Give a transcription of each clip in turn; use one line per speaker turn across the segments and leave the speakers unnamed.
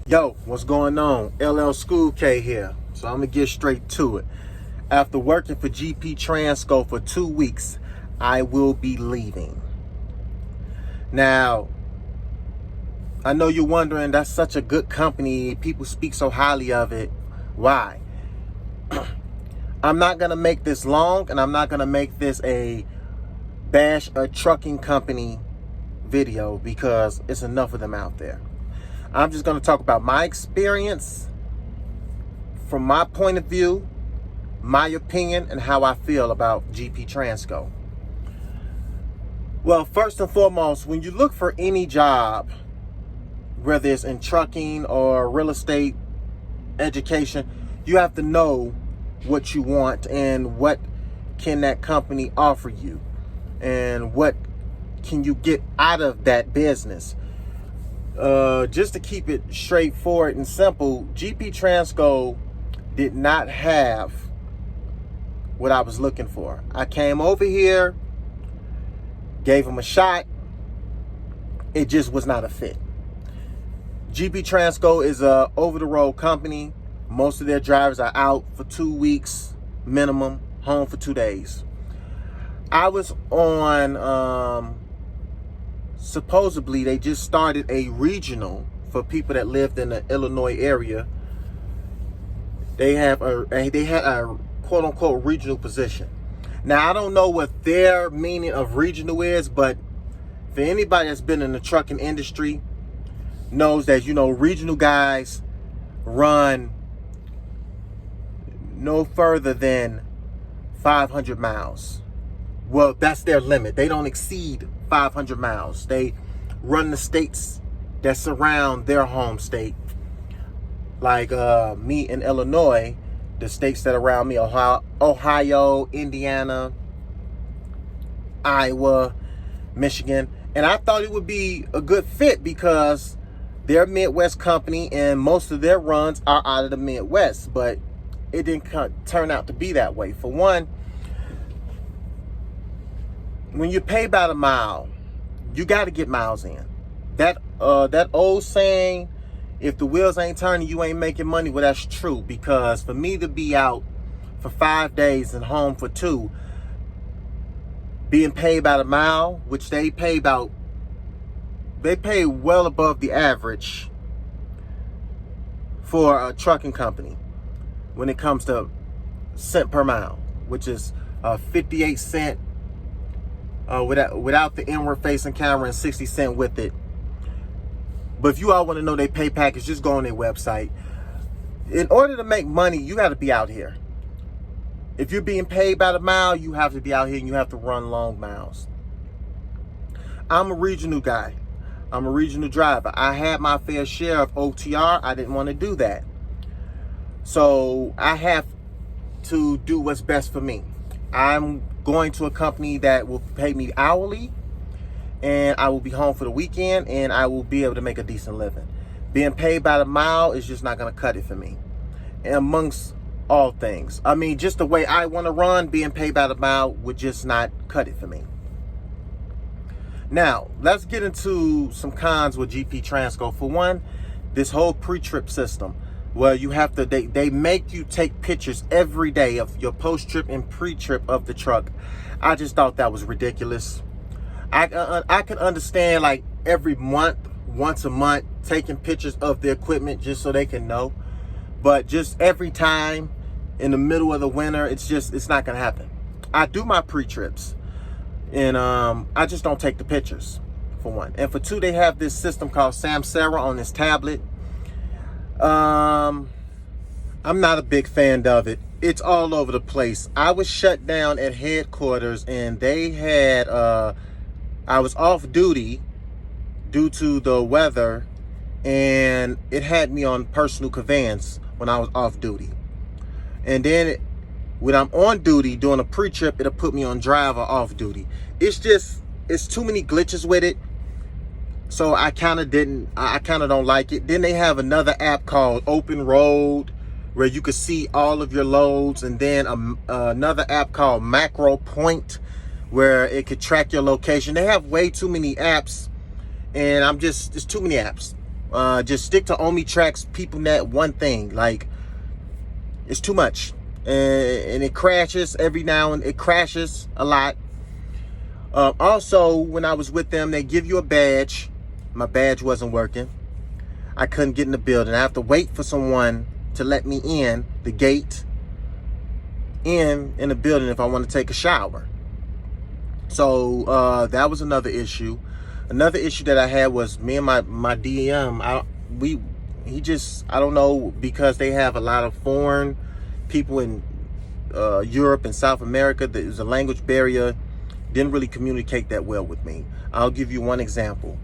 Yo, what's going on? LL School K here. So I'm gonna get straight to it. After working for GP Transco for 2 weeks, I will be leaving. Now, I know you're wondering, that's such a good company. People speak so highly of it. Why? I'm not gonna make this long, and I'm not gonna make this a bash a trucking company video because it's enough of them out there. I'm just going to talk about my experience from my point of view, my opinion, and how I feel about GP Transco. Well, first and foremost, when you look for any job, whether it's in trucking or real estate, education, you have to know what you want and what can that company offer you and what can you get out of that business. Just to keep it straightforward and simple, GP Transco did not have what I was looking for. I came over here, gave them a shot. It just was not a fit. GP Transco is a over-the-road company. Most of their drivers are out for 2 weeks minimum, home for 2 days. I was on supposedly they just started a regional for people that lived in the Illinois area. They had a quote unquote regional position. Now I don't know what their meaning of regional is, but for anybody that's been in the trucking industry knows that, you know, regional guys run no further than 500 miles. Well, that's their limit. They don't exceed 500 miles. They run the states that surround their home state. Like me in Illinois, the states that are around me, Ohio, Indiana, Iowa, Michigan. And I thought it would be a good fit because they're a Midwest company and most of their runs are out of the Midwest. But it didn't turn out to be that way. For one, when you pay by the mile, you got to get miles in. That old saying, if the wheels ain't turning, you ain't making money. Well, that's true, because for me to be out for 5 days and home for 2, being paid by the mile, which they pay well above the average for a trucking company when it comes to cent per mile, which is 58 cent without the inward facing camera and 60 cent with it. But if you all want to know their pay package, just go on their website. In order to make money, you got to be out here. If you're being paid by the mile, you have to be out here and you have to run long miles. I'm a regional guy. I'm a regional driver. I had my fair share of OTR. I didn't want to do that. So I have to do what's best for me. I'm going to a company that will pay me hourly, and I will be home for the weekend, and I will be able to make a decent living. Being paid by the mile is just not going to cut it for me. And amongst all things, I mean, just the way I want to run, being paid by the mile would just not cut it for me. Now, let's get into some cons with GP Transco. For one, this whole pre-trip system. Well, you have to, they make you take pictures every day of your post-trip and pre-trip of the truck. I just thought that was ridiculous. I can understand like every month, once a month, taking pictures of the equipment just so they can know. But just every time in the middle of the winter, it's not going to happen. I do my pre-trips and I just don't take the pictures, for one. And for two, they have this system called Samsara on this tablet. I'm not a big fan of it. It's all over the place. I was shut down at headquarters and they had, I was off duty due to the weather, and it had me on personal conveyance when I was off duty. And then when I'm on duty doing a pre-trip, it'll put me on drive or off duty. It's too many glitches with it. So I kind of don't like it. Then they have another app called Open Road where you can see all of your loads. And then another app called Macro Point where it could track your location. They have way too many apps, and it's too many apps. Just stick to Omnitrax, PeopleNet, one thing. Like, it's too much. And it crashes every now and it crashes a lot. Also, when I was with them, they give you a badge. My badge wasn't working. I couldn't get in the building. I have to wait for someone to let me in the gate in the building if I want to take a shower. So that was another issue. Another issue that I had was me and my DM. I don't know, because they have a lot of foreign people in Europe and South America. There's a language barrier. Didn't really communicate that well with me. I'll give you one example.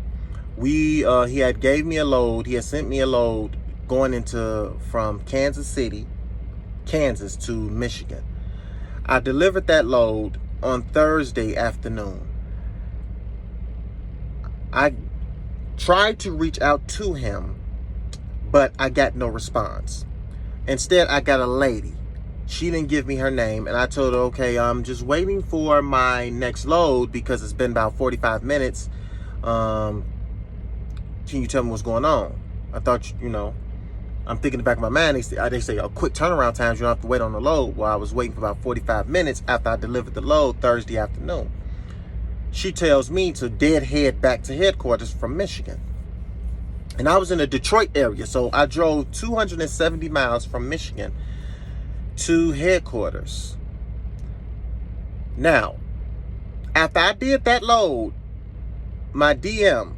He had gave me a load. He had sent me a load going from Kansas City, Kansas to Michigan. I delivered that load on Thursday afternoon. I tried to reach out to him, but I got no response. Instead, I got a lady. She didn't give me her name, and I told her, okay, I'm just waiting for my next load because it's been about 45 minutes. Can you tell me what's going on? I thought, I'm thinking in the back of my mind, they say a quick turnaround times, you don't have to wait on the load. Well, I was waiting for about 45 minutes after I delivered the load Thursday afternoon. She tells me to head back to headquarters from Michigan. And I was in the Detroit area, so I drove 270 miles from Michigan to headquarters. Now, after I did that load, my DM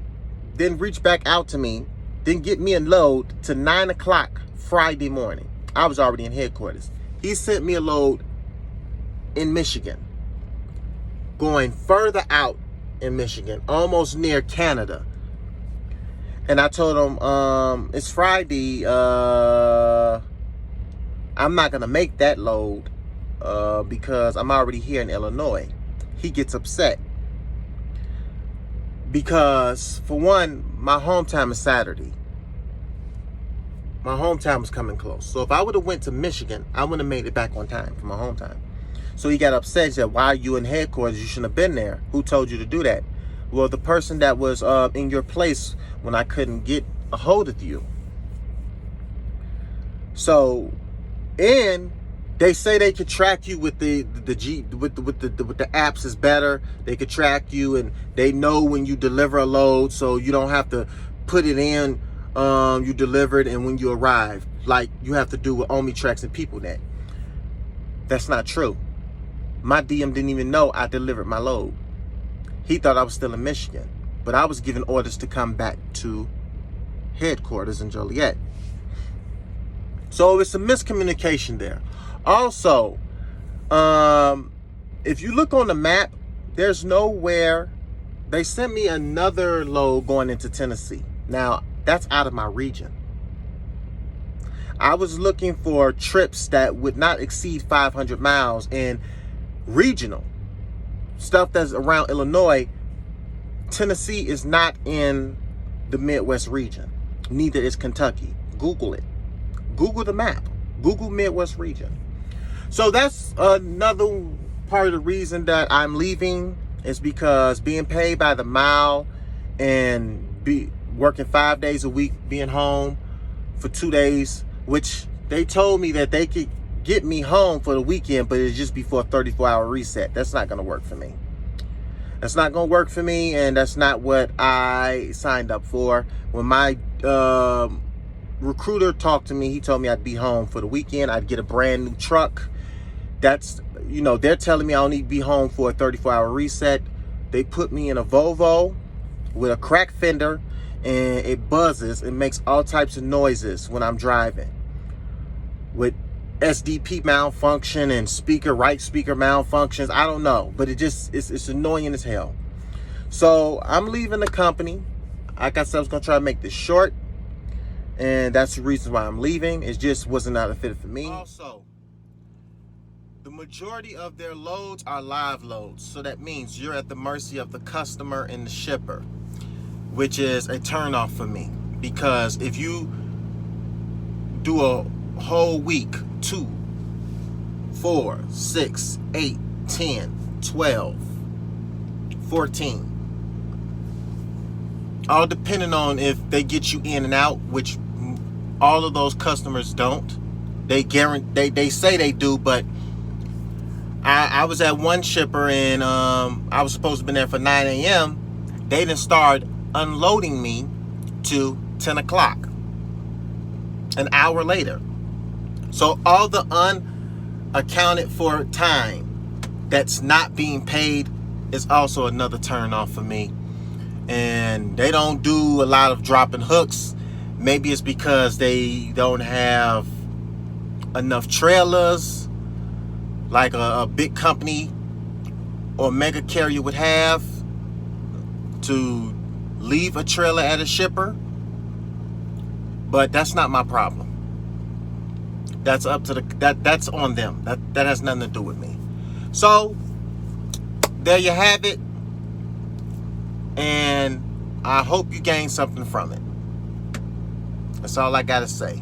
didn't reach back out to me, didn't get me a load to 9 o'clock Friday morning. I was already in headquarters. He sent me a load in Michigan, going further out in Michigan, almost near Canada. And I told him, it's Friday, I'm not going to make that load because I'm already here in Illinois. He gets upset because, for one, my home time is Saturday. My home time is coming close. So if I would have went to Michigan, I would have made it back on time for my home time. So he got upset. He said, why are you in headquarters? You shouldn't have been there. Who told you to do that? Well, the person that was in your place when I couldn't get a hold of you. So, and they say they could track you with the apps is better. They could track you and they know when you deliver a load, so you don't have to put it in. You delivered and when you arrive, like you have to do with Omnitrax and PeopleNet. That's not true. My DM didn't even know I delivered my load. He thought I was still in Michigan, but I was given orders to come back to headquarters in Joliet. So it's a miscommunication there. Also, if you look on the map, there's nowhere. They sent me another load going into Tennessee. Now, that's out of my region. I was looking for trips that would not exceed 500 miles and regional stuff that's around Illinois. Tennessee is not in the Midwest region. Neither is Kentucky. Google it. Google the map. Google Midwest region. So that's another part of the reason that I'm leaving, is because being paid by the mile and working 5 days a week, being home for 2 days, which they told me that they could get me home for the weekend, but it's just before a 34-hour reset. That's not going to work for me. That's not going to work for me, and that's not what I signed up for. When my recruiter talked to me, he told me I'd be home for the weekend. I'd get a brand new truck. That's, they're telling me I'll need to be home for a 34-hour reset. They put me in a Volvo with a cracked fender, and it buzzes. It makes all types of noises when I'm driving, with SDP malfunction and right speaker malfunctions. I don't know, but it's annoying as hell. So I'm leaving the company. Like I said, I was gonna try to make this short, and that's the reason why I'm leaving. It just wasn't a fit for me. Also, the majority of their loads are live loads, so that means you're at the mercy of the customer and the shipper, which is a turnoff for me. Because if you do a whole week, 2, 4, 6, 8, 10, 12, 14, all depending on if they get you in and out, which all of those customers don't. They say they do, but I was at one shipper, and I was supposed to be there for 9 a.m. They didn't start unloading me to 10 o'clock, an hour later. So all the unaccounted for time that's not being paid is also another turn off for me. And they don't do a lot of dropping hooks. Maybe it's because they don't have enough trailers like a big company or mega carrier would have to leave a trailer at a shipper. But that's not my problem. That's up to that's on them. That has nothing to do with me. So there you have it. And I hope you gain something from it. That's all I gotta say.